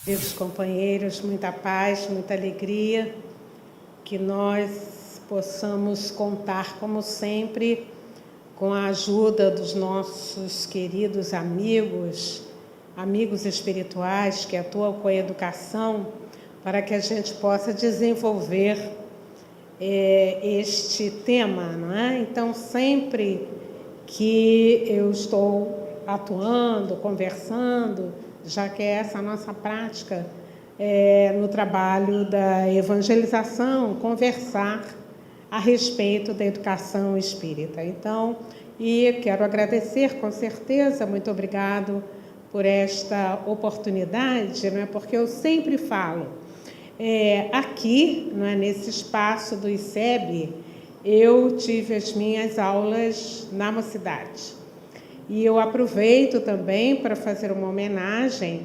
Queridos companheiros, muita paz, muita alegria, que nós possamos contar, como sempre, com a ajuda dos nossos queridos amigos espirituais que atuam com a educação, para que a gente possa desenvolver este tema, não é? Então, sempre que eu estou atuando, conversando, já que é essa a nossa prática no trabalho da evangelização, conversar a respeito da educação espírita. Então, quero agradecer, com certeza, muito obrigado por esta oportunidade, não é? Porque eu sempre falo, aqui, não é, nesse espaço do ICEB, eu tive as minhas aulas na mocidade. E eu aproveito também para fazer uma homenagem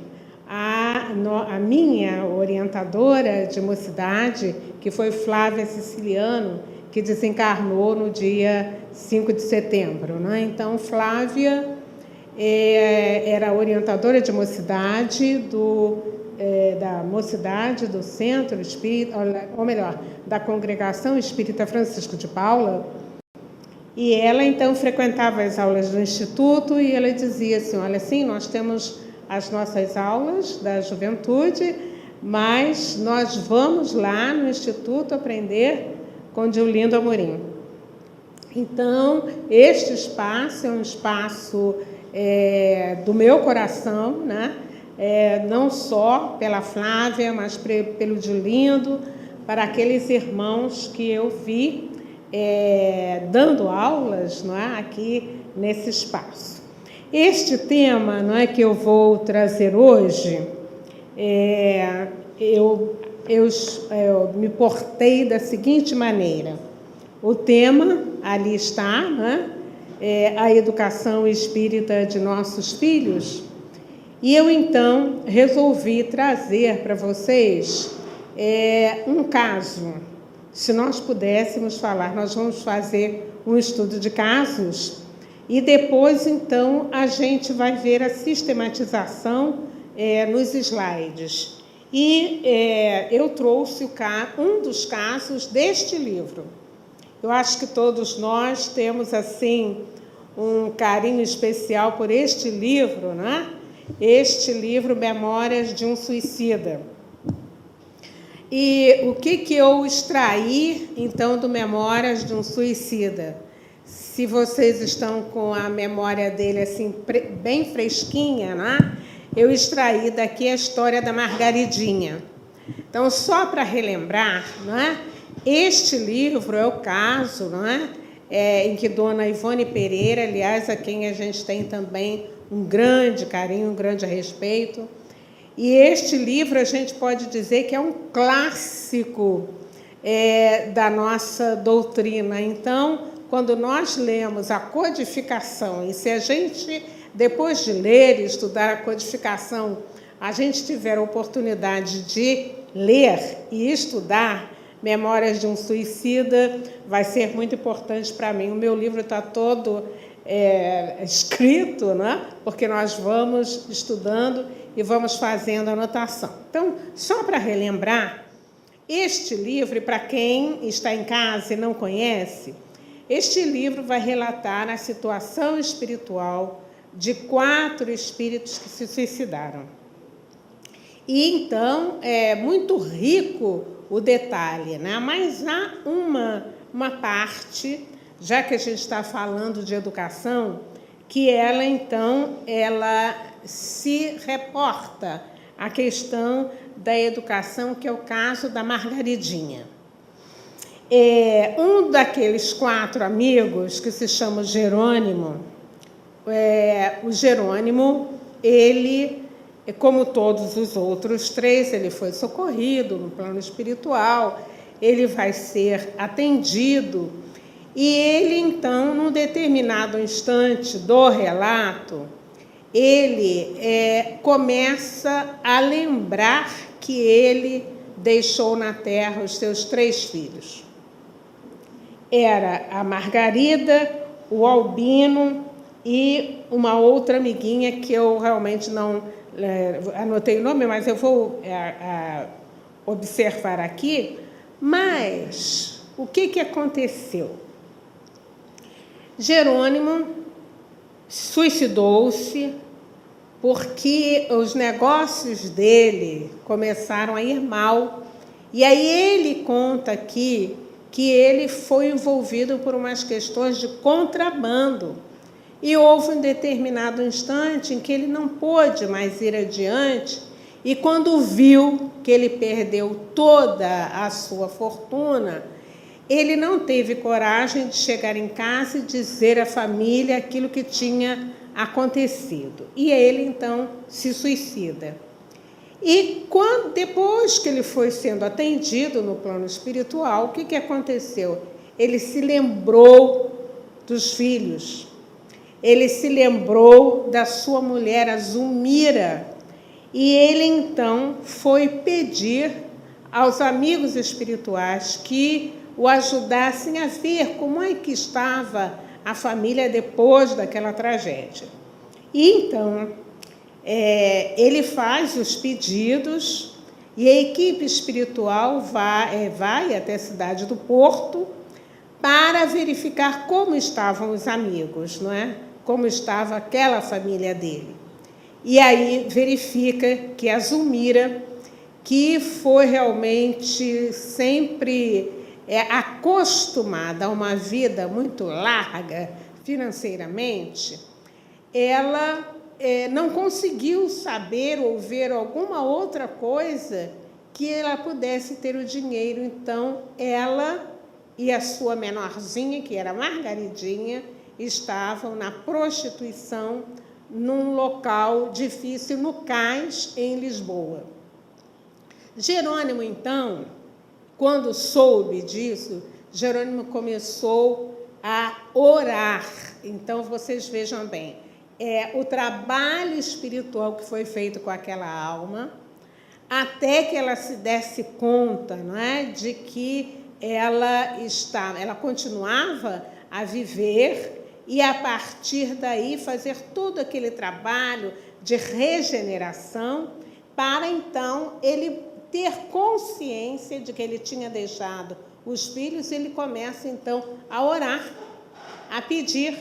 à minha orientadora de mocidade, que foi Flávia Siciliano, que desencarnou no dia 5 de setembro. Né? Então, Flávia era orientadora de mocidade da mocidade do Centro Espírita, ou melhor, da Congregação Espírita Francisco de Paula. E ela, então, frequentava as aulas do Instituto e ela dizia assim, olha, sim, nós temos as nossas aulas da juventude, mas nós vamos lá no Instituto aprender com Diolindo Amorim. Então, este espaço é um espaço do meu coração, né? Não só pela Flávia, mas pelo Diolindo, para aqueles irmãos que eu vi dando aulas, não é, aqui nesse espaço. Este tema, não é, que eu vou trazer hoje, eu me portei da seguinte maneira. O tema, ali está, né, a educação espírita de nossos filhos, e eu, então, resolvi trazer para vocês um caso. Se nós pudéssemos falar, nós vamos fazer um estudo de casos e depois, então, a gente vai ver a sistematização nos slides. E eu trouxe um dos casos deste livro. Eu acho que todos nós temos, assim, um carinho especial por este livro, né? Este livro, Memórias de um Suicida. E o que eu extraí, então, do Memórias de um Suicida? Se vocês estão com a memória dele, assim, bem fresquinha, né? Eu extraí daqui a história da Margaridinha. Então, só para relembrar, né? Este livro é o caso, né? Em que Dona Ivone Pereira, aliás, a quem a gente tem também um grande carinho, um grande respeito. E este livro a gente pode dizer que é um clássico da nossa doutrina. Então, quando nós lemos a codificação, e se a gente, depois de ler e estudar a codificação, a gente tiver a oportunidade de ler e estudar Memórias de um Suicida, vai ser muito importante para mim. O meu livro está todo escrito, né? Porque nós vamos estudando e vamos fazendo anotação. Então, só para relembrar, este livro, para quem está em casa e não conhece, este livro vai relatar a situação espiritual de 4 espíritos que se suicidaram. E, então, é muito rico o detalhe, né? Mas há uma parte, já que a gente está falando de educação, que ela, então, se reporta à questão da educação, que é o caso da Margaridinha. Um daqueles 4 amigos, que se chama Jerônimo, o Jerônimo, ele, como todos os outros 3, ele foi socorrido no plano espiritual, ele vai ser atendido, e ele, então, num determinado instante do relato, ele começa a lembrar que ele deixou na terra os seus 3 filhos. Era a Margarida, o Albino, e uma outra amiguinha que eu realmente não anotei o nome, mas eu vou observar aqui. Mas o que aconteceu? Jerônimo suicidou-se porque os negócios dele começaram a ir mal. E aí ele conta aqui que ele foi envolvido por umas questões de contrabando. E houve um determinado instante em que ele não pôde mais ir adiante, e quando viu que ele perdeu toda a sua fortuna, ele não teve coragem de chegar em casa e dizer à família aquilo que tinha acontecido. E ele, então, se suicida. E depois que ele foi sendo atendido no plano espiritual, o que aconteceu? Ele se lembrou dos filhos. Ele se lembrou da sua mulher, a Zulmira, e ele então foi pedir aos amigos espirituais que o ajudassem a ver como é que estava a família depois daquela tragédia. E então ele faz os pedidos e a equipe espiritual vai até a cidade do Porto para verificar como estavam os amigos, não é? Como estava aquela família dele. E aí verifica que a Zulmira, que foi realmente sempre acostumada a uma vida muito larga financeiramente, ela não conseguiu saber ou ver alguma outra coisa que ela pudesse ter o dinheiro. Então, ela e a sua menorzinha, que era Margaridinha, estavam na prostituição num local difícil, no Cais, em Lisboa. Jerônimo, então, quando soube disso, Jerônimo começou a orar. Então, vocês vejam bem, o trabalho espiritual que foi feito com aquela alma, até que ela se desse conta, não é, de que ela continuava a viver, e a partir daí fazer todo aquele trabalho de regeneração para então ele ter consciência de que ele tinha deixado os filhos. Ele começa então a orar, a pedir.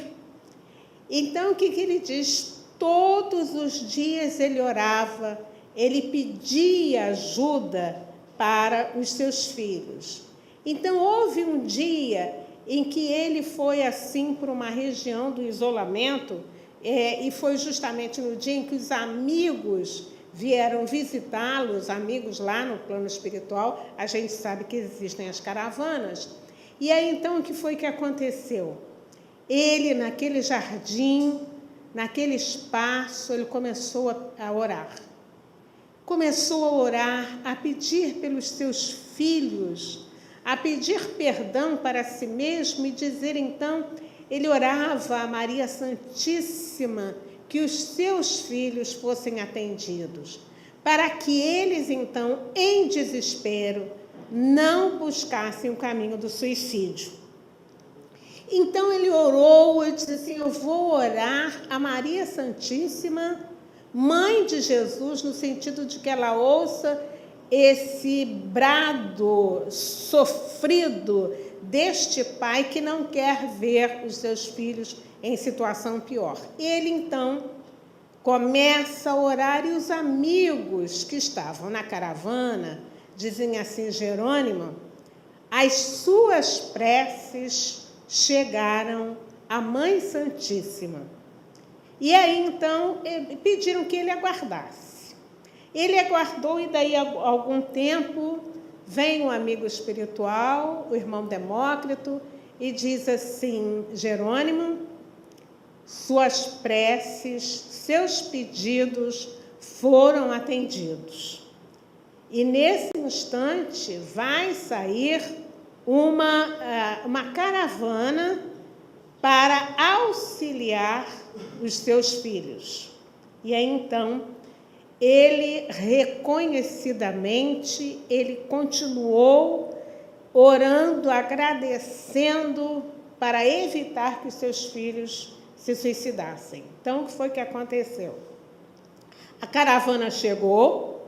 Então o que ele diz? Todos os dias ele orava, ele pedia ajuda para os seus filhos. Então houve um dia em que ele foi assim para uma região do isolamento, e foi justamente no dia em que os amigos vieram visitá-lo, os amigos lá no plano espiritual. A gente sabe que existem as caravanas. E aí então o que foi que aconteceu? Ele, naquele jardim, naquele espaço, ele começou a orar. Começou a orar, a pedir pelos seus filhos, a pedir perdão para si mesmo e dizer, então, ele orava a Maria Santíssima que os seus filhos fossem atendidos, para que eles, então, em desespero, não buscassem o caminho do suicídio. Então, ele orou e disse assim, eu vou orar a Maria Santíssima, Mãe de Jesus, no sentido de que ela ouça esse brado sofrido deste pai que não quer ver os seus filhos em situação pior. Ele, então, começa a orar e os amigos que estavam na caravana dizem assim, Jerônimo, as suas preces chegaram à Mãe Santíssima. E aí, então, pediram que ele aguardasse. Ele aguardou e daí a algum tempo vem um amigo espiritual, o irmão Demócrito, e diz assim, Jerônimo, suas preces, seus pedidos foram atendidos. E nesse instante vai sair uma caravana para auxiliar os seus filhos. E aí, então, ele reconhecidamente, ele continuou orando, agradecendo para evitar que os seus filhos se suicidassem. Então, o que foi que aconteceu? A caravana chegou,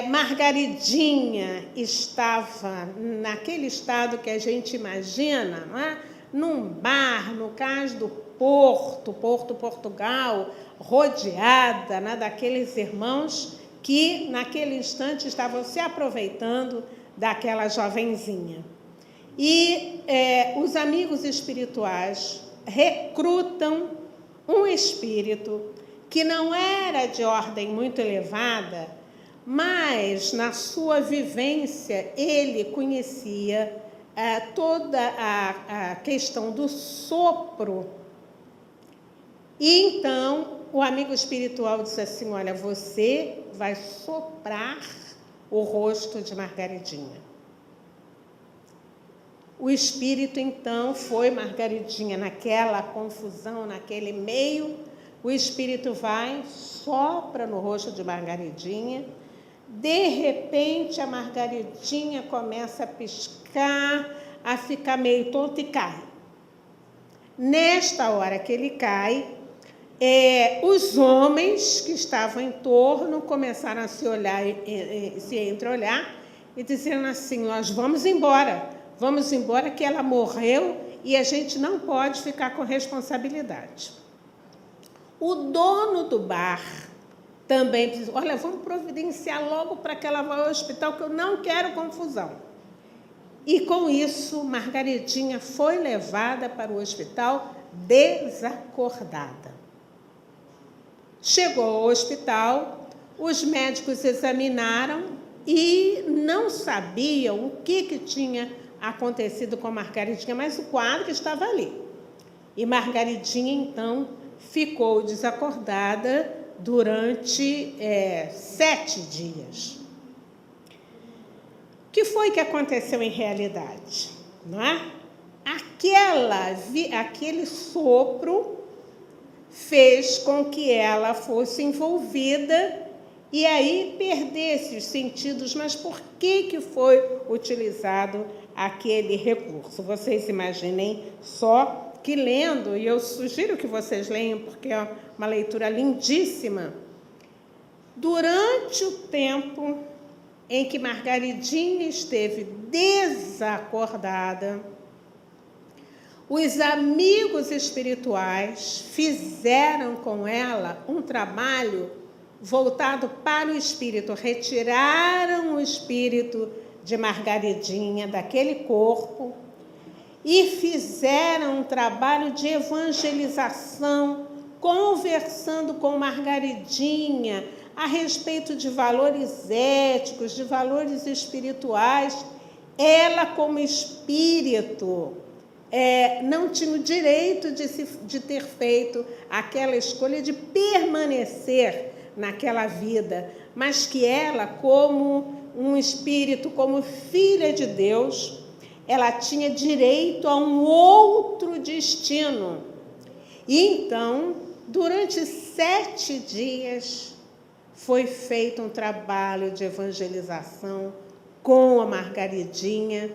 Margaridinha estava naquele estado que a gente imagina, não é? Num bar, no cais do Porto, Portugal, rodeada, né, daqueles irmãos que naquele instante estavam se aproveitando daquela jovenzinha. E os amigos espirituais recrutam um espírito que não era de ordem muito elevada, mas na sua vivência ele conhecia toda a questão do sopro. E então o amigo espiritual disse assim: olha, você vai soprar o rosto de Margaridinha. O espírito então foi, Margaridinha, naquela confusão, naquele meio, o espírito vai, sopra no rosto de Margaridinha. De repente, a Margaridinha começa a piscar, a ficar meio tonta e cai. Nesta hora que ele cai, os homens que estavam em torno começaram a se olhar, se entreolhar e dizendo assim: nós vamos embora que ela morreu e a gente não pode ficar com responsabilidade. O dono do bar também disse: olha, vamos providenciar logo para que ela vá ao hospital, que eu não quero confusão. E com isso, Margaridinha foi levada para o hospital desacordada. Chegou ao hospital, os médicos examinaram e não sabiam o que tinha acontecido com Margaridinha, mas o quadro estava ali. E Margaridinha, então, ficou desacordada durante 7 dias. O que foi que aconteceu em realidade? Não é? Aquele sopro fez com que ela fosse envolvida e aí perdesse os sentidos. Mas por que foi utilizado aquele recurso? Vocês imaginem só que lendo, e eu sugiro que vocês leiam, porque é uma leitura lindíssima, durante o tempo em que Margaridinha esteve desacordada, os amigos espirituais fizeram com ela um trabalho voltado para o espírito, retiraram o espírito de Margaridinha daquele corpo e fizeram um trabalho de evangelização, conversando com Margaridinha a respeito de valores éticos, de valores espirituais. Ela, como espírito, não tinha o direito de ter feito aquela escolha de permanecer naquela vida, mas que ela, como um espírito, como filha de Deus, ela tinha direito a um outro destino. E então, durante 7 dias, foi feito um trabalho de evangelização com a Margaridinha,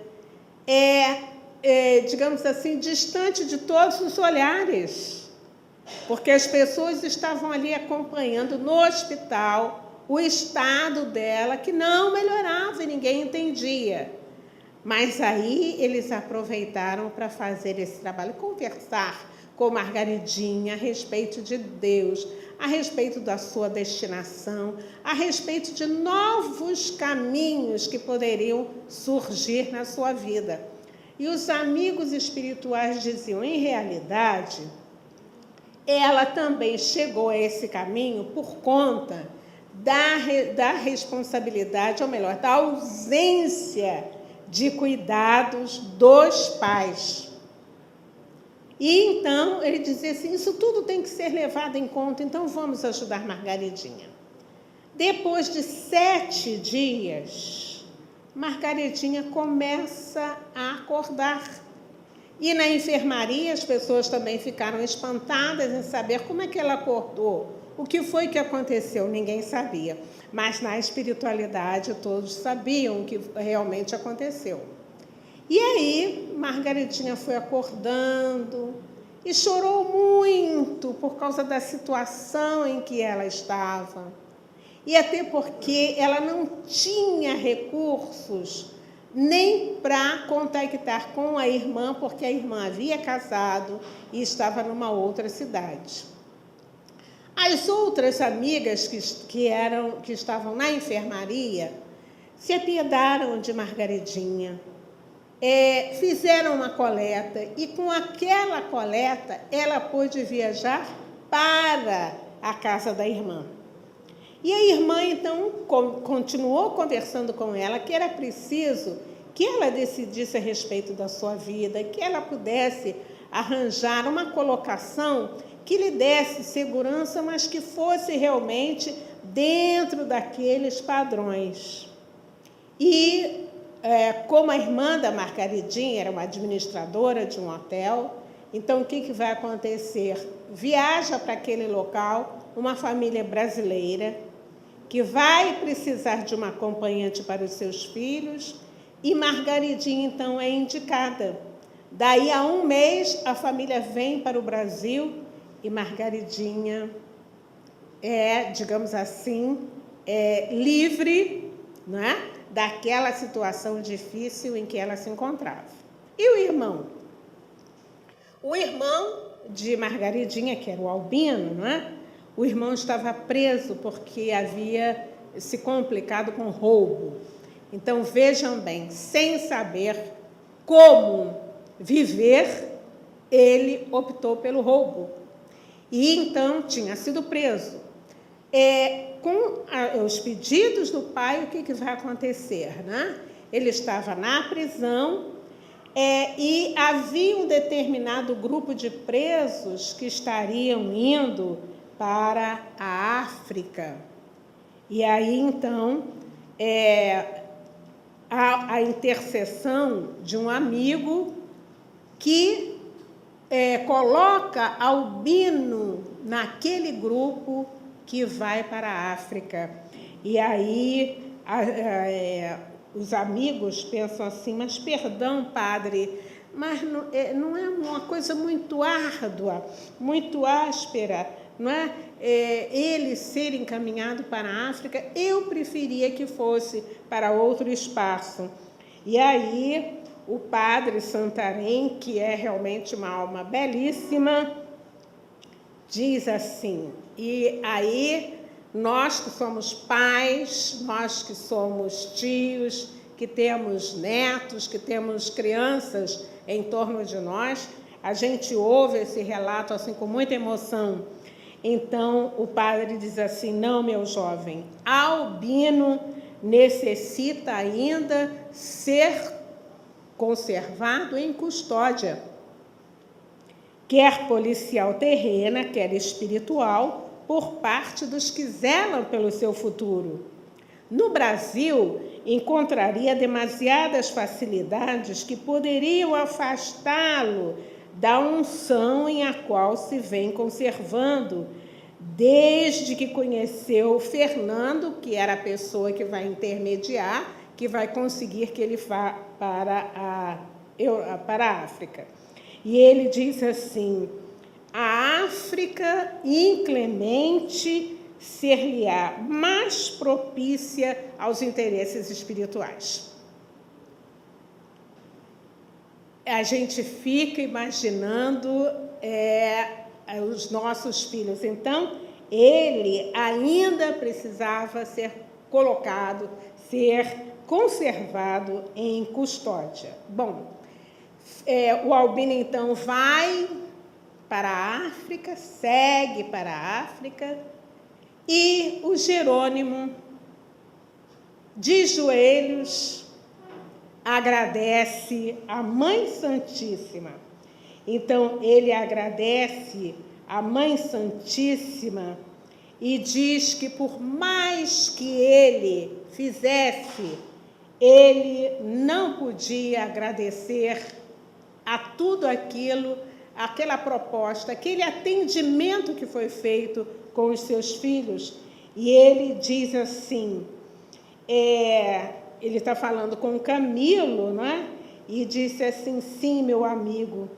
digamos assim, distante de todos os olhares, porque as pessoas estavam ali acompanhando no hospital o estado dela, que não melhorava e ninguém entendia. Mas aí eles aproveitaram para fazer esse trabalho, conversar com Margaridinha a respeito de Deus, a respeito da sua destinação, a respeito de novos caminhos que poderiam surgir na sua vida. E os amigos espirituais diziam: em realidade, ela também chegou a esse caminho por conta da responsabilidade, ou melhor, da ausência de cuidados dos pais. E então ele dizia assim: isso tudo tem que ser levado em conta, então vamos ajudar Margaridinha. Depois de 7 dias, Margaridinha começa a acordar. E na enfermaria as pessoas também ficaram espantadas em saber como é que ela acordou. O que foi que aconteceu? Ninguém sabia. Mas na espiritualidade todos sabiam o que realmente aconteceu. E aí Margaridinha foi acordando e chorou muito por causa da situação em que ela estava. E até porque ela não tinha recursos nem para contactar com a irmã, porque a irmã havia casado e estava numa outra cidade. As outras amigas que estavam na enfermaria se apiedaram de Margaridinha, fizeram uma coleta, e com aquela coleta ela pôde viajar para a casa da irmã. E a irmã, então, continuou conversando com ela que era preciso que ela decidisse a respeito da sua vida, que ela pudesse arranjar uma colocação que lhe desse segurança, mas que fosse realmente dentro daqueles padrões. E, como a irmã da Margaridinha era uma administradora de um hotel, então o que vai acontecer? Viaja para aquele local uma família brasileira que vai precisar de uma acompanhante para os seus filhos, e Margaridinha, então, é indicada. Daí a um mês, a família vem para o Brasil e Margaridinha digamos assim, livre, não é, daquela situação difícil em que ela se encontrava. E o irmão? O irmão de Margaridinha, que era o Albino, não é? O irmão estava preso porque havia se complicado com roubo. Então, vejam bem, sem saber como viver, ele optou pelo roubo. E, então, tinha sido preso. Com os pedidos do pai, o que vai acontecer, né? Ele estava na prisão, e havia um determinado grupo de presos que estariam indo para a África. E aí, então, a intercessão de um amigo que coloca Albino naquele grupo que vai para a África. E aí os amigos pensam assim, mas perdão, padre, mas não é uma coisa muito árdua, muito áspera, não é? Ele ser encaminhado para a África, eu preferia que fosse para outro espaço. E aí o padre Santarém, que é realmente uma alma belíssima, diz assim, e aí nós que somos pais, nós que somos tios, que temos netos, que temos crianças em torno de nós, a gente ouve esse relato assim com muita emoção. Então o padre diz assim, não, meu jovem, Albino necessita ainda ser conservado em custódia, quer policial terrena, quer espiritual, por parte dos que zelam pelo seu futuro. No Brasil, encontraria demasiadas facilidades que poderiam afastá-lo da unção em a qual se vem conservando, desde que conheceu Fernando, que era a pessoa que vai intermediar, que vai conseguir que ele vá para a África. E ele diz assim, a África inclemente ser-lhe-á mais propícia aos interesses espirituais. A gente fica imaginando os nossos filhos. Então, ele ainda precisava ser colocado, ser conservado em custódia. Bom, o Albino, então, vai para a África, segue para a África, e o Jerônimo, de joelhos, agradece a Mãe Santíssima. Então, ele agradece a Mãe Santíssima e diz que, por mais que ele fizesse, ele não podia agradecer a tudo aquilo, aquela proposta, aquele atendimento que foi feito com os seus filhos. E ele diz assim, ele está falando com Camilo, não é? E disse assim, sim, meu amigo,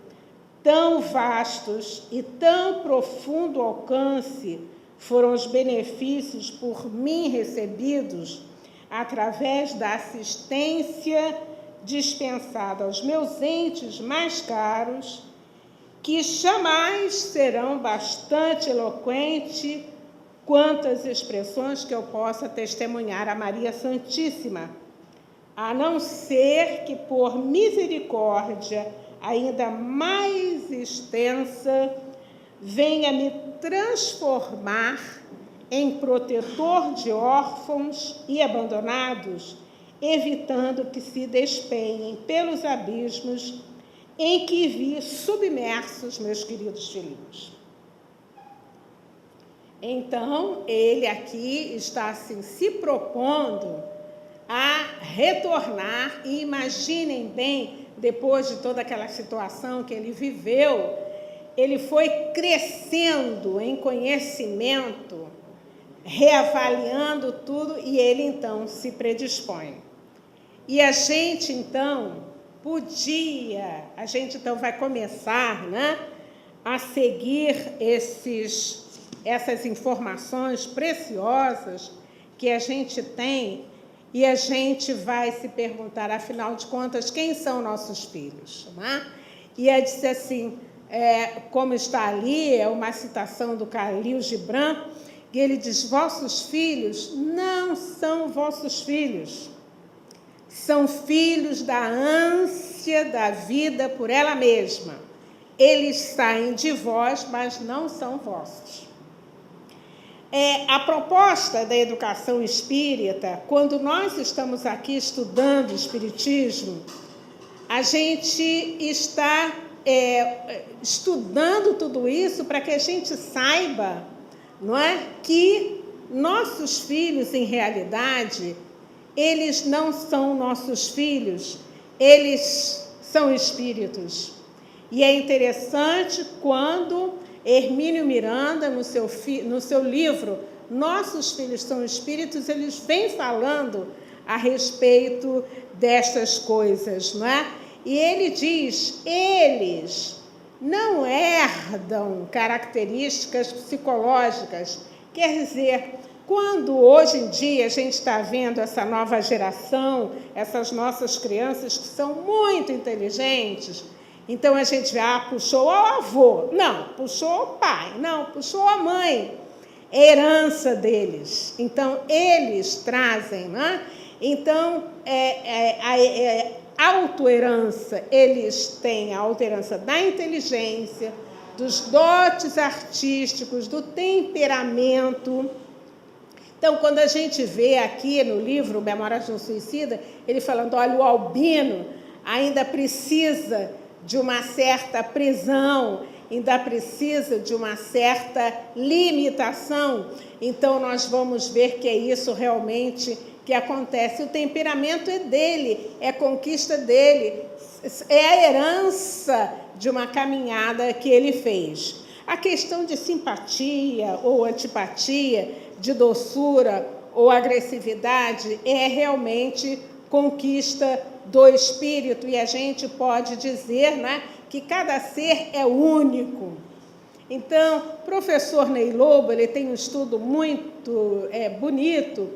tão vastos e tão profundo alcance foram os benefícios por mim recebidos através da assistência dispensada aos meus entes mais caros, que jamais serão bastante eloquentes quanto às expressões que eu possa testemunhar a Maria Santíssima, a não ser que, por misericórdia ainda mais extensa, venha me transformar em protetor de órfãos e abandonados, evitando que se despenhem pelos abismos em que vi submersos meus queridos filhos. Então, ele aqui está assim, se propondo a retornar, e imaginem bem, depois de toda aquela situação que ele viveu, ele foi crescendo em conhecimento, reavaliando tudo, e ele então se predispõe. E a gente então vai começar, né, a seguir essas informações preciosas que a gente tem, e a gente vai se perguntar, afinal de contas, quem são nossos filhos? Né? E ele disse assim, como está ali, é uma citação do Khalil Gibran, e ele diz, vossos filhos não são vossos filhos, são filhos da ânsia da vida por ela mesma. Eles saem de vós, mas não são vossos. A proposta da educação espírita, quando nós estamos aqui estudando o espiritismo, a gente está estudando tudo isso para que a gente saiba, não é, que nossos filhos, em realidade, eles não são nossos filhos, eles são espíritos. E é interessante quando Hermínio Miranda, no seu livro Nossos Filhos São Espíritos, eles vêm falando a respeito destas coisas, não é? E ele diz, eles não herdam características psicológicas. Quer dizer, quando hoje em dia a gente está vendo essa nova geração, essas nossas crianças que são muito inteligentes, então a gente vê, puxou o avô, não, puxou o pai, não, puxou a mãe, é herança deles. Então, eles trazem, né? Então, autoherança, eles têm a autoherança da inteligência, dos dotes artísticos, do temperamento. Então, quando a gente vê aqui no livro Memórias de um Suicida, ele falando, olha, o albino ainda precisa de uma certa prisão, ainda precisa de uma certa limitação. Então, nós vamos ver que é isso realmente que acontece. O temperamento é dele, é conquista dele, é a herança de uma caminhada que ele fez. A questão de simpatia ou antipatia, de doçura ou agressividade, é realmente conquista do espírito, e a gente pode dizer, né, que cada ser é único. Então, o professor Ney Lobo, ele tem um estudo muito bonito,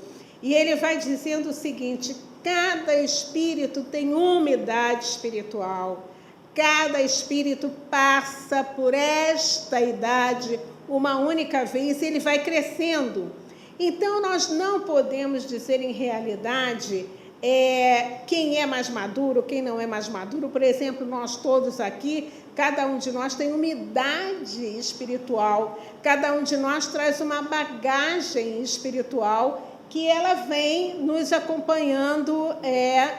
e ele vai dizendo o seguinte, cada espírito tem uma idade espiritual, cada espírito passa por esta idade uma única vez, e ele vai crescendo. Então, nós não podemos dizer, em realidade, quem é mais maduro, quem não é mais maduro. Por exemplo, nós todos aqui, cada um de nós tem uma idade espiritual, cada um de nós traz uma bagagem espiritual que ela vem nos acompanhando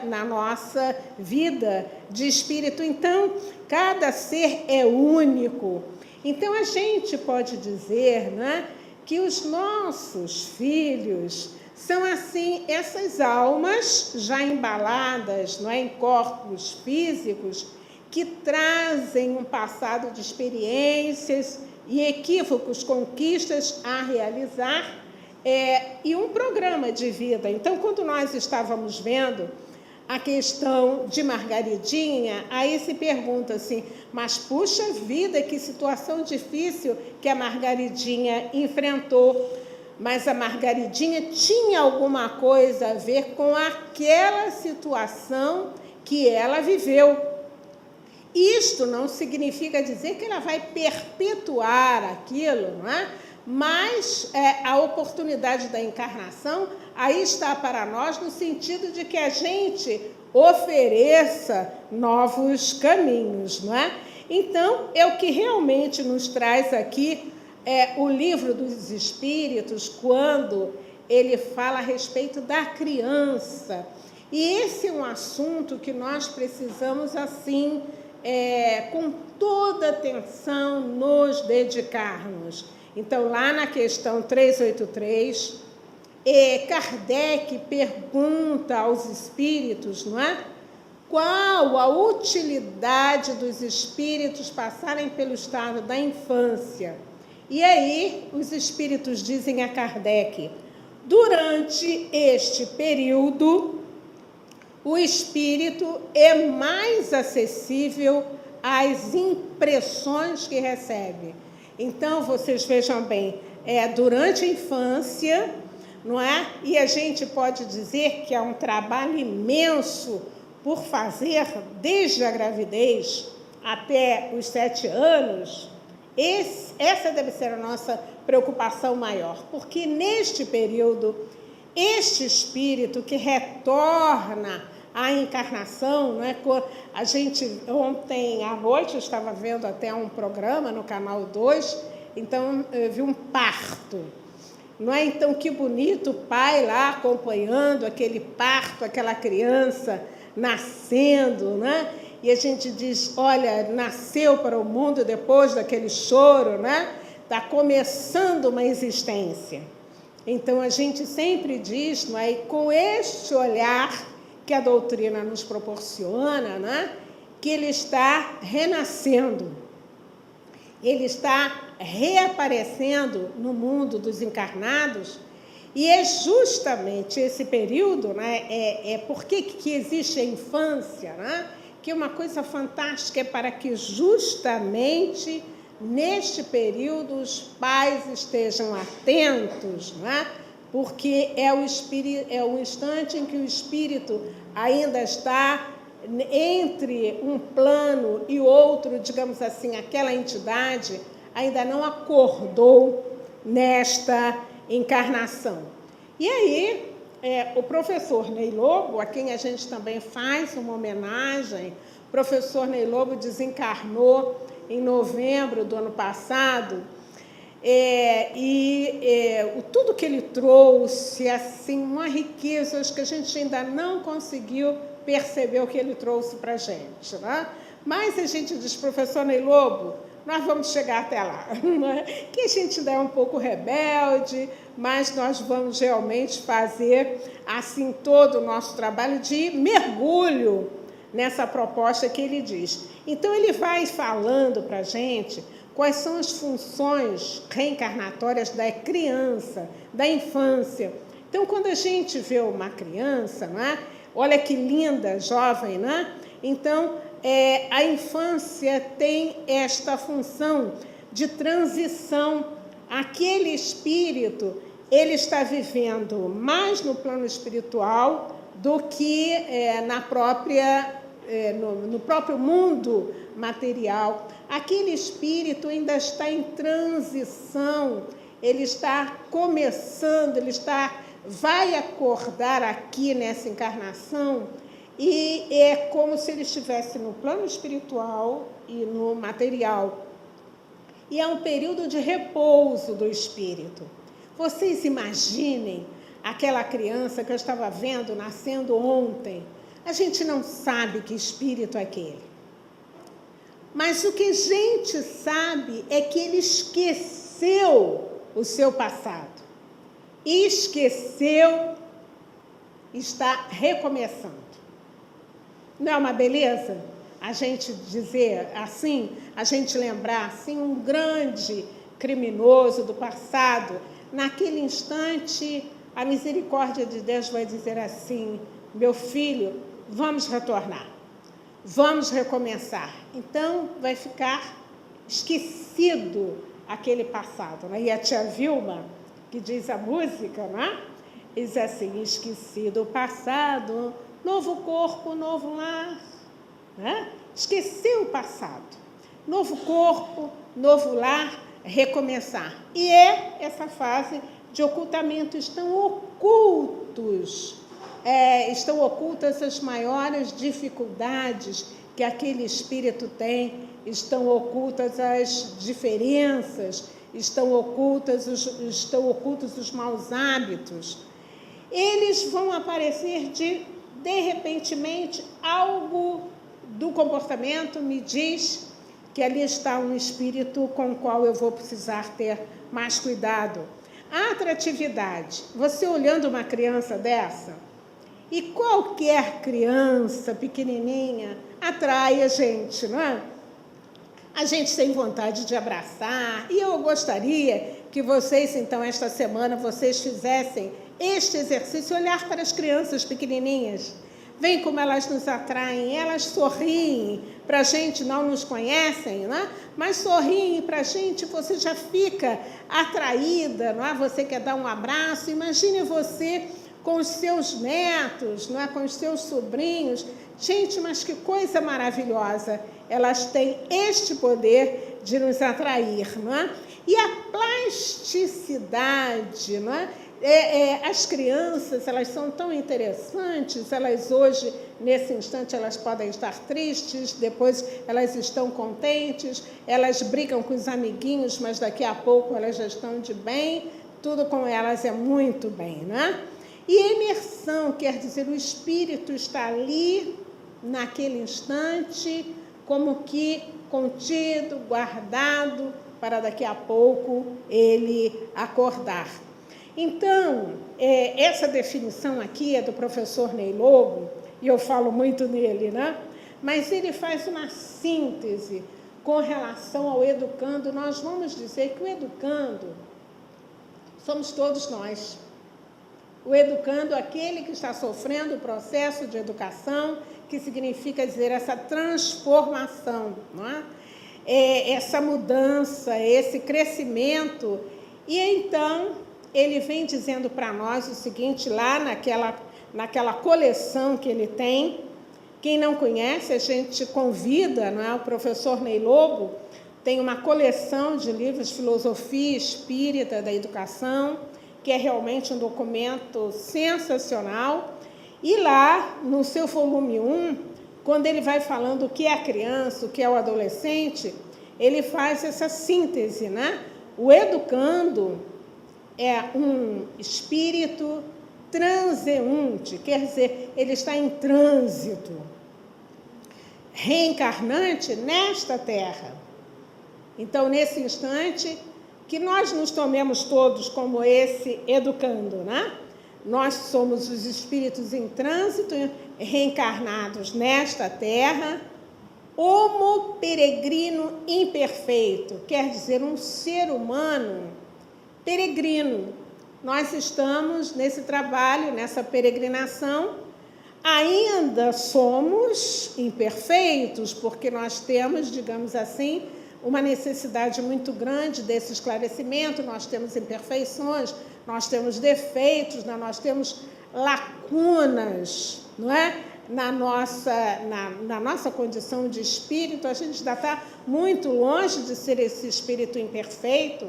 na nossa vida de espírito. Então, cada ser é único. Então, a gente pode dizer, né, que os nossos filhos são, assim, essas almas já embaladas, não é, em corpos físicos, que trazem um passado de experiências e equívocos, conquistas a realizar, e um programa de vida. Então, quando nós estávamos vendo a questão de Margaridinha, aí se pergunta assim, mas puxa vida, que situação difícil que a Margaridinha enfrentou. Mas a Margaridinha tinha alguma coisa a ver com aquela situação que ela viveu. Isto não significa dizer que ela vai perpetuar aquilo, não é? Mas a oportunidade da encarnação aí está para nós no sentido de que a gente ofereça novos caminhos, não é? Então, é o que realmente nos traz aqui o livro dos Espíritos, quando ele fala a respeito da criança. E esse é um assunto que nós precisamos, assim, com toda atenção, nos dedicarmos. Então, lá na questão 383, Kardec pergunta aos espíritos, não é? Qual a utilidade dos espíritos passarem pelo estado da infância? E aí, os espíritos dizem a Kardec, durante este período, o espírito é mais acessível às impressões que recebe. Então, vocês vejam bem, durante a infância, não é? E a gente pode dizer que é um trabalho imenso por fazer, desde a gravidez até os 7 anos, essa deve ser a nossa preocupação maior, porque neste período, este espírito que retorna à encarnação, não é? A gente, ontem à noite, eu estava vendo até um programa no Canal 2, então eu vi um parto, não é? Então, que bonito o pai lá acompanhando aquele parto, aquela criança nascendo, né? E a gente diz, olha, nasceu para o mundo depois daquele choro, né? Está começando uma existência. Então, a gente sempre diz, não é? E com este olhar que a doutrina nos proporciona, né? Que ele está renascendo, ele está reaparecendo no mundo dos encarnados, e é justamente esse período, né? Por que existe a infância, né? Que é uma coisa fantástica, é para que justamente neste período os pais estejam atentos, né? Porque é o instante em que o espírito ainda está entre um plano e outro, digamos assim, aquela entidade ainda não acordou nesta encarnação. E aí, o professor Ney Lobo, a quem a gente também faz uma homenagem, o professor Ney Lobo desencarnou em novembro do ano passado, tudo que ele trouxe, assim, uma riqueza, acho que a gente ainda não conseguiu perceber o que ele trouxe para a gente, né? Mas a gente diz, professor Ney Lobo, nós vamos chegar até lá, né? Que a gente ainda é um pouco rebelde, mas nós vamos realmente fazer, assim, todo o nosso trabalho de mergulho nessa proposta que ele diz. Então, ele vai falando para a gente quais são as funções reencarnatórias da criança, da infância. Então, quando a gente vê uma criança, né? Olha que linda, jovem, né? Então, a infância tem esta função de transição. Aquele espírito, ele está vivendo mais no plano espiritual do que no próprio mundo material. Aquele espírito ainda está em transição, ele está começando, vai acordar aqui nessa encarnação, e é como se ele estivesse no plano espiritual e no material. E é um período de repouso do espírito. Vocês imaginem aquela criança que eu estava vendo nascendo ontem. A gente não sabe que espírito é aquele. Mas o que a gente sabe é que ele esqueceu o seu passado. Esqueceu, está recomeçando. Não é uma beleza a gente dizer assim, a gente lembrar assim um grande criminoso do passado? Naquele instante, a misericórdia de Deus vai dizer assim, meu filho, vamos retornar, vamos recomeçar. Então, vai ficar esquecido aquele passado, né? E a tia Vilma, que diz a música, né? Diz assim: esquecido o passado, novo corpo, novo lar, né? Esqueceu o passado, novo corpo, novo lar, recomeçar. E é essa fase de ocultamento. Estão ocultas as maiores dificuldades que aquele espírito tem, estão ocultas as diferenças, estão ocultos os maus hábitos. Eles vão aparecer de repentemente, algo do comportamento me diz que ali está um espírito com o qual eu vou precisar ter mais cuidado. A atratividade. Você olhando uma criança dessa, e qualquer criança pequenininha atrai a gente, não é? A gente tem vontade de abraçar, e eu gostaria que vocês, então, esta semana, vocês fizessem este exercício, olhar para as crianças pequenininhas. Vem como elas nos atraem, elas sorriem para a gente, não nos conhecem, né? Mas sorriem para a gente, você já fica atraída, não é? Você quer dar um abraço, imagine você com os seus netos, não é? Com os seus sobrinhos. Gente, mas que coisa maravilhosa! Elas têm este poder de nos atrair, não é? E a plasticidade, não é? As crianças, elas são tão interessantes, elas hoje, nesse instante, elas podem estar tristes, depois elas estão contentes, elas brigam com os amiguinhos, mas daqui a pouco elas já estão de bem, tudo com elas é muito bem, né? E imersão, quer dizer, o espírito está ali, naquele instante, como que contido, guardado, para daqui a pouco ele acordar. Então, essa definição aqui é do professor Ney Lobo, e eu falo muito nele, né? Mas ele faz uma síntese com relação ao educando. Nós vamos dizer que o educando somos todos nós. O educando, aquele que está sofrendo o processo de educação, que significa dizer essa transformação, não é? Essa mudança, esse crescimento. E então ele vem dizendo para nós o seguinte, lá naquela coleção que ele tem. Quem não conhece, a gente convida, não é? O professor Ney Lobo tem uma coleção de livros de filosofia espírita da educação, que é realmente um documento sensacional. E lá, no seu volume 1, quando ele vai falando o que é a criança, o que é o adolescente, ele faz essa síntese, né? O educando é um espírito transeunte, quer dizer, ele está em trânsito, reencarnante nesta terra. Então, nesse instante, que nós nos tomemos todos como esse educando, né? Nós somos os espíritos em trânsito, reencarnados nesta terra, homo peregrino imperfeito, quer dizer, um ser humano peregrino. Nós estamos nesse trabalho, nessa peregrinação, ainda somos imperfeitos, porque nós temos, digamos assim, uma necessidade muito grande desse esclarecimento, nós temos imperfeições, nós temos defeitos, nós temos lacunas, não é? Na nossa condição de espírito, a gente ainda está muito longe de ser esse espírito imperfeito.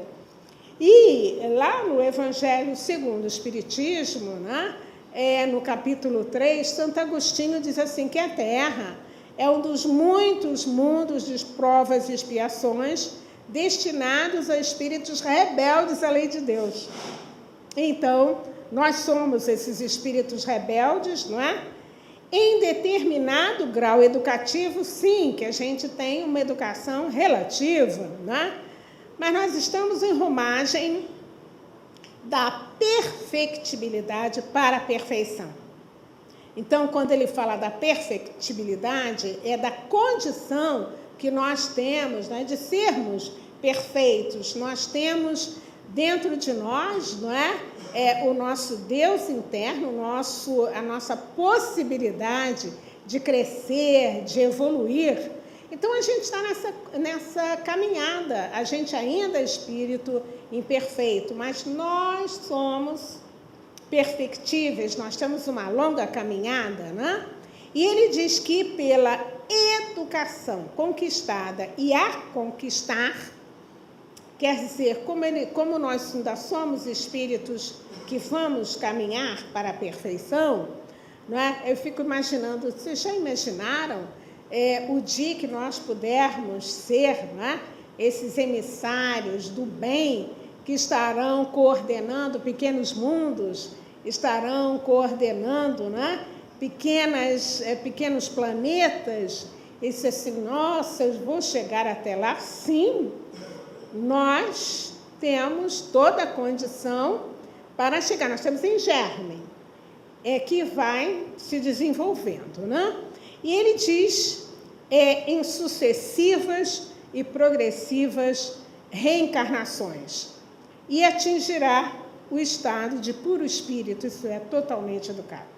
E lá no Evangelho segundo o Espiritismo, né, no capítulo 3, Santo Agostinho diz assim, que a Terra é um dos muitos mundos de provas e expiações destinados a espíritos rebeldes à lei de Deus. Então, nós somos esses espíritos rebeldes, não é? Em determinado grau educativo, sim, que a gente tem uma educação relativa, né? Mas nós estamos em rumagem da perfectibilidade para a perfeição. Então, quando ele fala da perfectibilidade, é da condição que nós temos, né, de sermos perfeitos. Nós temos dentro de nós, não é? É o nosso Deus interno, a nossa possibilidade de crescer, de evoluir. Então, a gente está nessa caminhada. A gente ainda é espírito imperfeito, mas nós somos perfectíveis, nós temos uma longa caminhada, né? E ele diz que pela educação conquistada e a conquistar, quer dizer, como nós ainda somos espíritos que vamos caminhar para a perfeição, não é? Eu fico imaginando, vocês já imaginaram o dia que nós pudermos ser, não é? Esses emissários do bem que estarão coordenando pequenos mundos, estarão coordenando, né? Pequenos planetas, e disse assim, nossa, eu vou chegar até lá? Sim, nós temos toda a condição para chegar, nós estamos em germe, que vai se desenvolvendo, né? E ele diz, em sucessivas e progressivas reencarnações, e atingirá o estado de puro espírito, isso é, totalmente educado.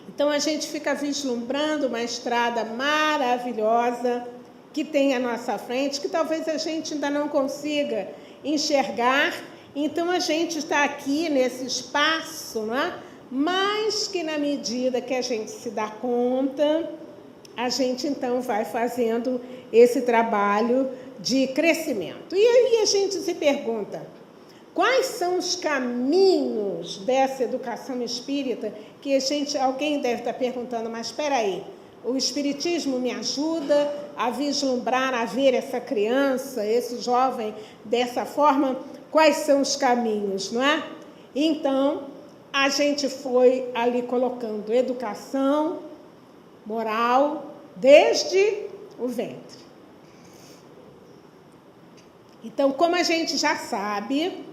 Então, a gente fica vislumbrando uma estrada maravilhosa que tem à nossa frente, que talvez a gente ainda não consiga enxergar. Então, a gente está aqui nesse espaço, né? Mas que na medida que a gente se dá conta, a gente então vai fazendo esse trabalho de crescimento. E aí a gente se pergunta, quais são os caminhos dessa educação espírita que alguém deve estar perguntando, mas espera aí, o espiritismo me ajuda a vislumbrar, a ver essa criança, esse jovem dessa forma? Quais são os caminhos, não é? Então, a gente foi ali colocando educação moral desde o ventre. Então, como a gente já sabe,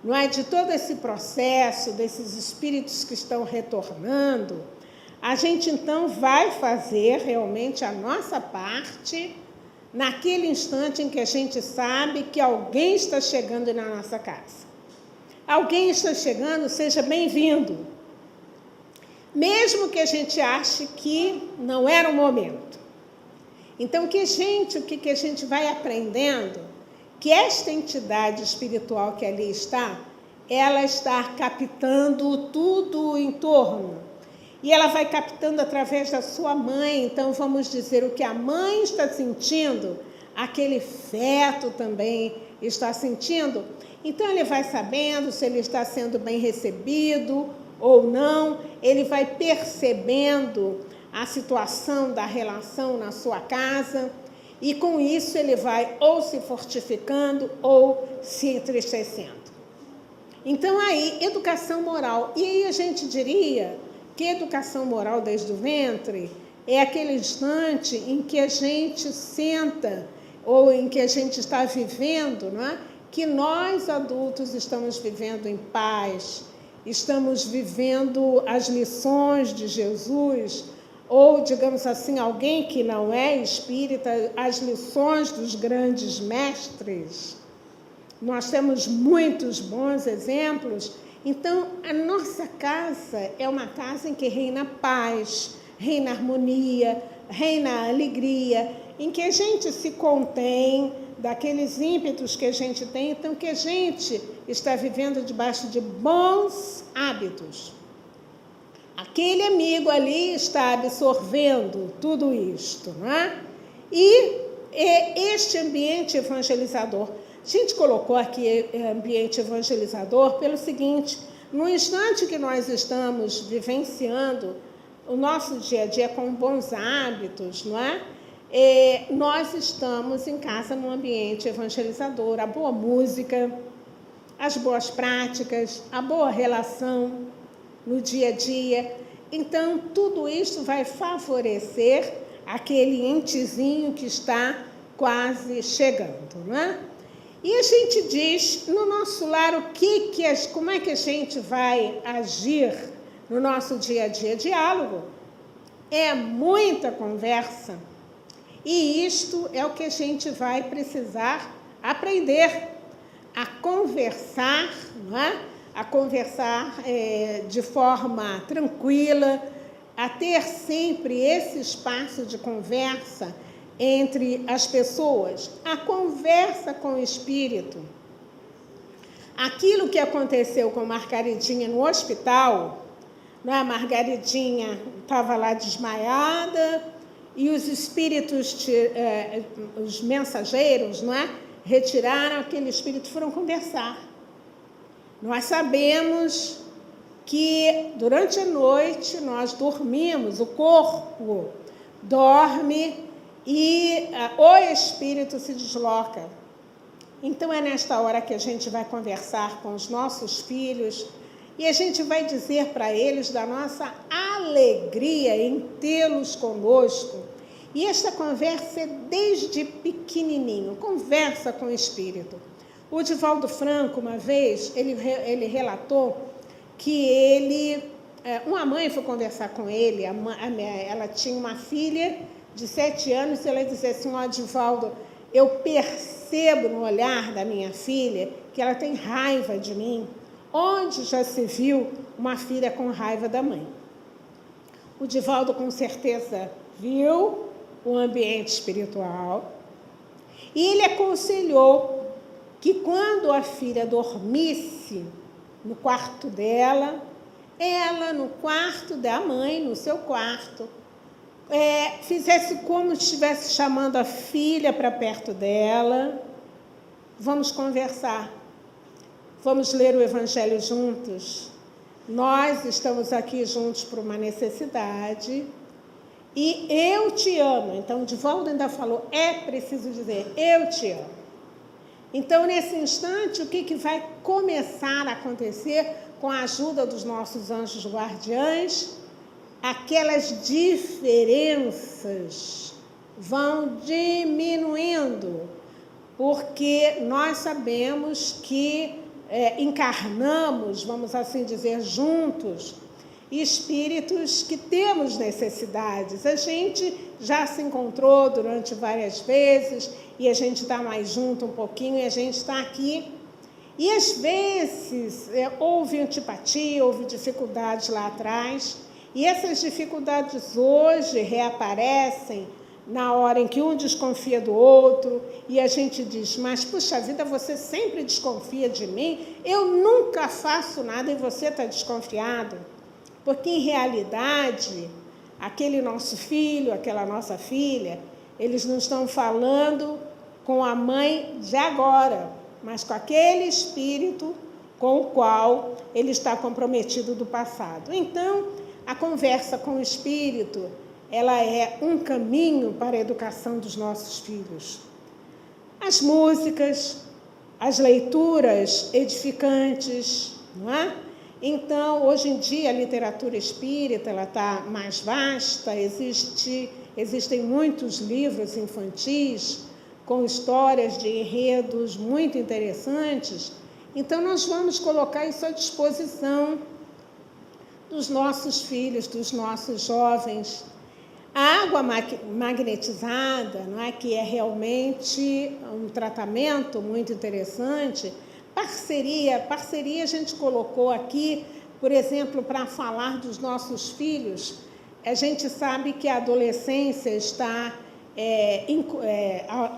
não é, de todo esse processo, desses espíritos que estão retornando, a gente então vai fazer realmente a nossa parte naquele instante em que a gente sabe que alguém está chegando na nossa casa. Alguém está chegando, seja bem-vindo. Mesmo que a gente ache que não era o momento. Então, o que a gente vai aprendendo? Que esta entidade espiritual que ali está, ela está captando tudo em torno. E ela vai captando através da sua mãe. Então, vamos dizer, o que a mãe está sentindo, aquele feto também está sentindo. Então, ele vai sabendo se ele está sendo bem recebido ou não. Ele vai percebendo a situação da relação na sua casa. E com isso ele vai ou se fortificando ou se entristecendo. Então aí, educação moral. E aí a gente diria que educação moral desde o ventre é aquele instante em que a gente senta ou em que a gente está vivendo, não é? Que nós adultos estamos vivendo em paz, estamos vivendo as lições de Jesus, ou, digamos assim, alguém que não é espírita, as lições dos grandes mestres. Nós temos muitos bons exemplos. Então, a nossa casa é uma casa em que reina paz, reina harmonia, reina alegria, em que a gente se contém daqueles ímpetos que a gente tem, então que a gente está vivendo debaixo de bons hábitos. Aquele amigo ali está absorvendo tudo isto, não é? E este ambiente evangelizador, a gente colocou aqui ambiente evangelizador pelo seguinte, no instante que nós estamos vivenciando o nosso dia a dia com bons hábitos, não é? Nós estamos em casa num ambiente evangelizador, a boa música, as boas práticas, a boa relação no dia a dia. Então, tudo isso vai favorecer aquele entezinho que está quase chegando, né? E a gente diz, no nosso lar, como é que a gente vai agir no nosso dia a dia? Diálogo. É muita conversa. E isto é o que a gente vai precisar aprender. a conversar, não é? A conversar de forma tranquila, a ter sempre esse espaço de conversa entre as pessoas, a conversa com o espírito. Aquilo que aconteceu com Margaridinha no hospital, não é? A Margaridinha estava lá desmaiada e os espíritos, os mensageiros, não é? Retiraram aquele espírito e foram conversar. Nós sabemos que durante a noite nós dormimos, o corpo dorme e o espírito se desloca. Então é nesta hora que a gente vai conversar com os nossos filhos e a gente vai dizer para eles da nossa alegria em tê-los conosco. E esta conversa é desde pequenininho, conversa com o espírito. O Divaldo Franco, uma vez, ele relatou que uma mãe foi conversar com ele, ela tinha uma filha de 7 anos, e ela dizia assim: ó, Divaldo, eu percebo no olhar da minha filha que ela tem raiva de mim. Onde já se viu uma filha com raiva da mãe? O Divaldo com certeza viu o ambiente espiritual e ele aconselhou que quando a filha dormisse no quarto dela, ela no quarto da mãe, no seu quarto, fizesse como se estivesse chamando a filha para perto dela. Vamos conversar, vamos ler o Evangelho juntos. Nós estamos aqui juntos por uma necessidade e eu te amo. Então, o Divaldo ainda falou, é preciso dizer, eu te amo. Então, nesse instante, o que vai começar a acontecer com a ajuda dos nossos anjos guardiães? Aquelas diferenças vão diminuindo, porque nós sabemos que encarnamos, vamos assim dizer, juntos, espíritos que temos necessidades. A gente já se encontrou durante várias vezes e a gente está mais junto um pouquinho e a gente está aqui. E às vezes houve antipatia, houve dificuldades lá atrás, e essas dificuldades hoje reaparecem na hora em que um desconfia do outro e a gente diz, mas, puxa vida, você sempre desconfia de mim, eu nunca faço nada e você está desconfiado. Porque, em realidade, aquele nosso filho, aquela nossa filha, eles não estão falando com a mãe de agora, mas com aquele espírito com o qual ele está comprometido do passado. Então, a conversa com o espírito, ela é um caminho para a educação dos nossos filhos. As músicas, as leituras edificantes, não é? Então, hoje em dia, a literatura espírita ela está mais vasta, existem muitos livros infantis com histórias de enredos muito interessantes. Então, nós vamos colocar isso à disposição dos nossos filhos, dos nossos jovens. A água magnetizada, não é, que é realmente um tratamento muito interessante. Parceria a gente colocou aqui, por exemplo, para falar dos nossos filhos. A gente sabe que a adolescência está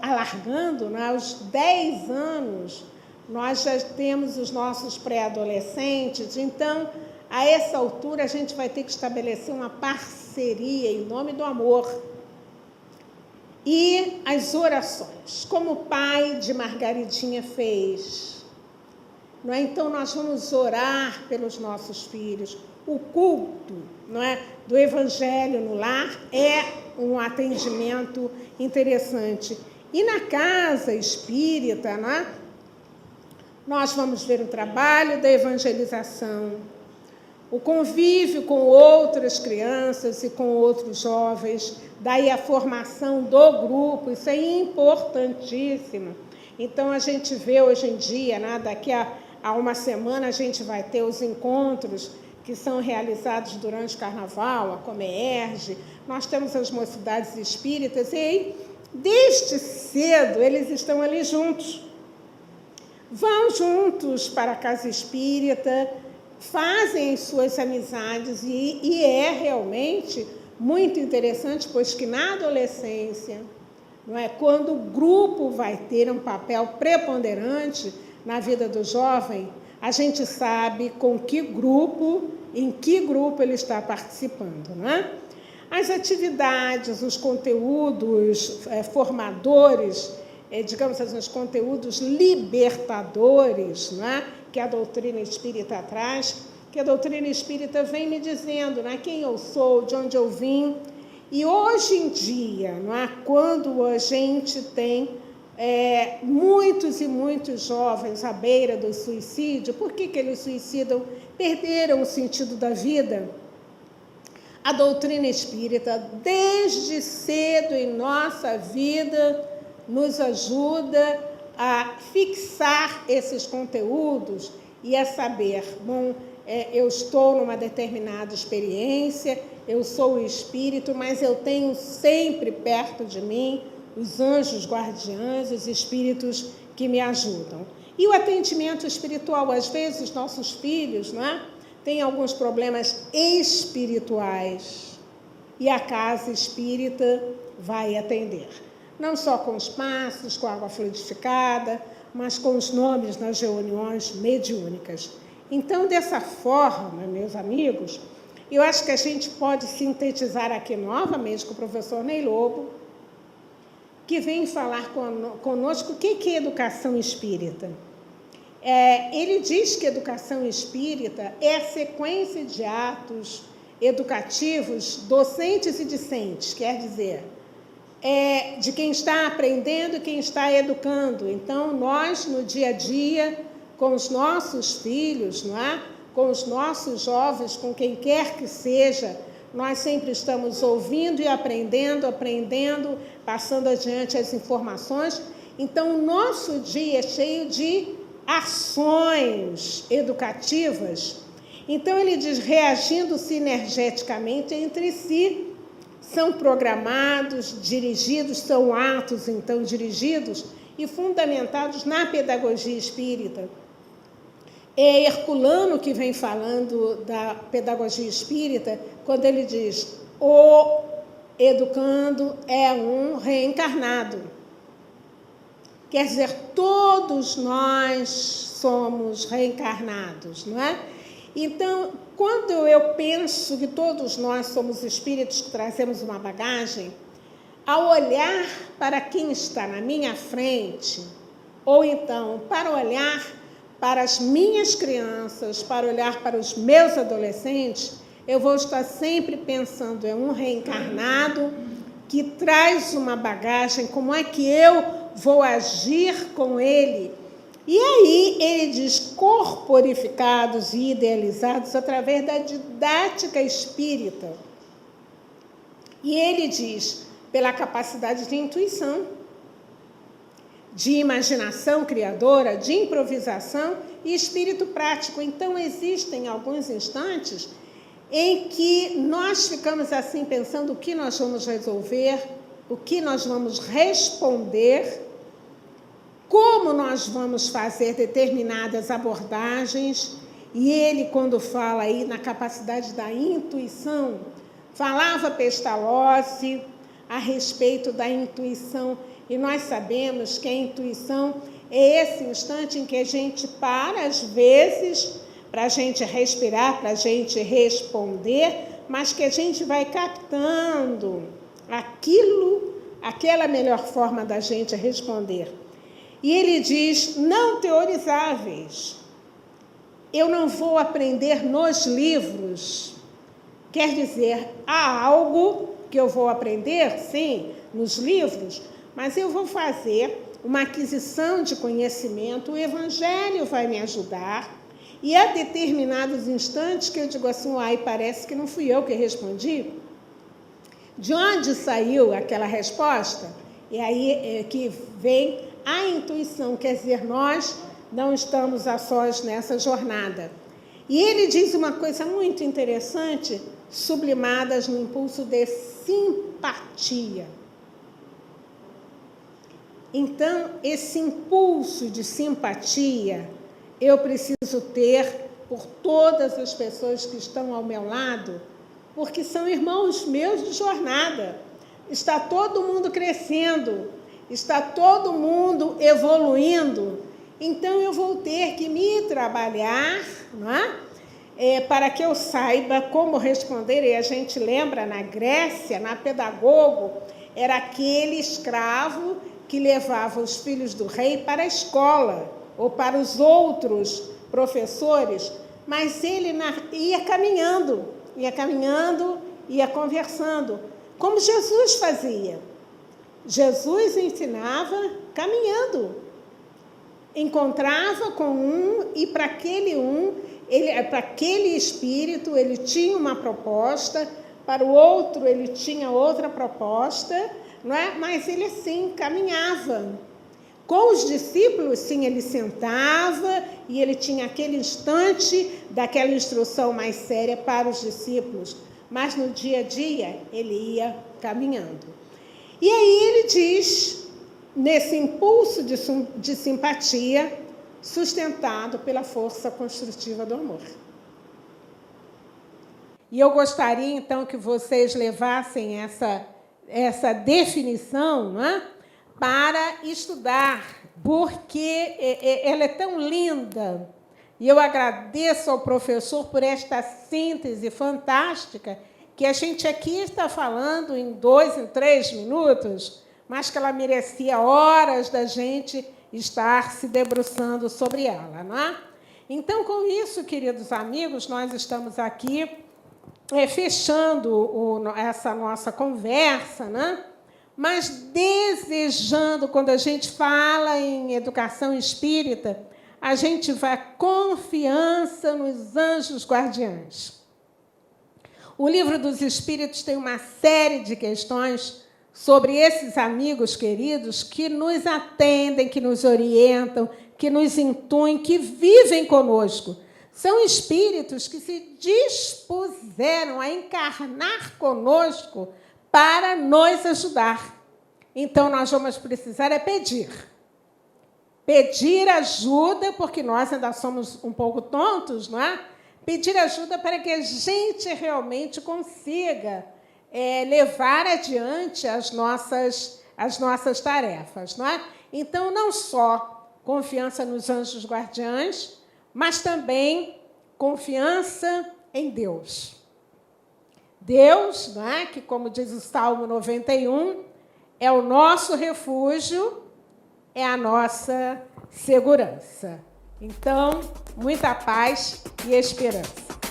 alargando, né? Aos 10 anos, nós já temos os nossos pré-adolescentes. Então, a essa altura, a gente vai ter que estabelecer uma parceria em nome do amor. E as orações, como o pai de Margaridinha fez. Não é? Então, nós vamos orar pelos nossos filhos. O culto, não é, do Evangelho no lar é um atendimento interessante. E na casa espírita, não é, nós vamos ver o trabalho da evangelização, o convívio com outras crianças e com outros jovens, daí a formação do grupo, isso é importantíssimo. Então, a gente vê hoje em dia, né, daqui a uma semana, a gente vai ter os encontros que são realizados durante o Carnaval, a Comerge, nós temos as mocidades espíritas, e aí, desde cedo, eles estão ali juntos. vão juntos para a casa espírita, fazem as suas amizades e é realmente muito interessante, pois que na adolescência, não é, quando o grupo vai ter um papel preponderante na vida do jovem, a gente sabe com que grupo, em que grupo ele está participando, não é? As atividades, os conteúdos formadores, digamos assim, os conteúdos libertadores, não é? Que a doutrina espírita traz, que a doutrina espírita vem me dizendo, não é? Quem eu sou, de onde eu vim. E hoje em dia, não é? Quando a gente tem muitos e muitos jovens à beira do suicídio, por que eles suicidam? Perderam o sentido da vida. A doutrina espírita, desde cedo em nossa vida, nos ajuda a fixar esses conteúdos e a saber, bom, eu estou numa determinada experiência, eu sou o espírito, mas eu tenho sempre perto de mim os anjos guardiães, os espíritos que me ajudam. E o atendimento espiritual, às vezes, nossos filhos, não é? Têm alguns problemas espirituais e a casa espírita vai atender. Não só com os passos, com a água fluidificada, mas com os nomes nas reuniões mediúnicas. Então, dessa forma, meus amigos, eu acho que a gente pode sintetizar aqui novamente com o professor Ney Lobo, que vem falar conosco o que é educação espírita. Ele diz que educação espírita é a sequência de atos educativos docentes e discentes, quer dizer, de quem está aprendendo e quem está educando. Então, nós, no dia a dia, com os nossos filhos, não é? Com os nossos jovens, com quem quer que seja, nós sempre estamos ouvindo e aprendendo, passando adiante as informações. Então, o nosso dia é cheio de ações educativas. Então, ele diz, reagindo sinergeticamente entre si, são programados, dirigidos, são atos, então, dirigidos e fundamentados na pedagogia espírita. É Herculano que vem falando da pedagogia espírita, quando ele diz, o educando é um reencarnado. Quer dizer, todos nós somos reencarnados, não é? Então, quando eu penso que todos nós somos espíritos que trazemos uma bagagem, ao olhar para quem está na minha frente, ou então para olhar para as minhas crianças, para olhar para os meus adolescentes, eu vou estar sempre pensando, é um reencarnado que traz uma bagagem, como é que eu vou agir com ele? E aí ele diz, corporificados e idealizados através da didática espírita. E ele diz, pela capacidade de intuição, de imaginação criadora, de improvisação e espírito prático. Então, existem alguns instantes em que nós ficamos assim pensando o que nós vamos resolver, o que nós vamos responder, como nós vamos fazer determinadas abordagens. E ele, quando fala aí na capacidade da intuição, falava Pestalozzi a respeito da intuição. E nós sabemos que a intuição é esse instante em que a gente para, às vezes, para a gente respirar, para a gente responder, mas que a gente vai captando aquela melhor forma da gente responder. E ele diz, não teorizáveis. Eu não vou aprender nos livros. Quer dizer, há algo que eu vou aprender, sim, nos livros, mas eu vou fazer uma aquisição de conhecimento, o Evangelho vai me ajudar, e há determinados instantes que eu digo assim, parece que não fui eu que respondi. De onde saiu aquela resposta? E aí é que vem a intuição, quer dizer, nós não estamos a sós nessa jornada. E ele diz uma coisa muito interessante, sublimadas no impulso de simpatia. Então, esse impulso de simpatia eu preciso ter por todas as pessoas que estão ao meu lado, porque são irmãos meus de jornada. Está todo mundo crescendo, está todo mundo evoluindo, então eu vou ter que me trabalhar, não é? Para que eu saiba como responder. E a gente lembra, na Grécia, na Pedagogo, era aquele escravo que levava os filhos do rei para a escola, ou para os outros professores, mas ele ia caminhando, ia conversando, como Jesus fazia. Jesus ensinava caminhando, encontrava com um, e para aquele espírito ele tinha uma proposta, para o outro ele tinha outra proposta, não é? Mas ele assim caminhava. Com os discípulos, sim, ele sentava e ele tinha aquele instante daquela instrução mais séria para os discípulos, mas no dia a dia ele ia caminhando. E aí ele diz, nesse impulso de simpatia, sustentado pela força construtiva do amor. E eu gostaria, então, que vocês levassem essa definição, não é? Para estudar, porque ela é tão linda. E eu agradeço ao professor por esta síntese fantástica, que a gente aqui está falando em 2, em 3 minutos, mas que ela merecia horas da gente estar se debruçando sobre ela, não é? Então, com isso, queridos amigos, nós estamos aqui fechando essa nossa conversa, né? Mas desejando, quando a gente fala em educação espírita, a gente vai confiança nos anjos guardiães. O Livro dos Espíritos tem uma série de questões sobre esses amigos queridos que nos atendem, que nos orientam, que nos intuem, que vivem conosco. São espíritos que se dispuseram a encarnar conosco para nos ajudar. Então, nós vamos precisar pedir. Pedir ajuda, porque nós ainda somos um pouco tontos, não é? Pedir ajuda para que a gente realmente consiga levar adiante as nossas tarefas, não é? Então, não só confiança nos anjos guardiães, mas também confiança em Deus. Deus, não é? Que, como diz o Salmo 91, é o nosso refúgio, é a nossa segurança. Então, muita paz e esperança.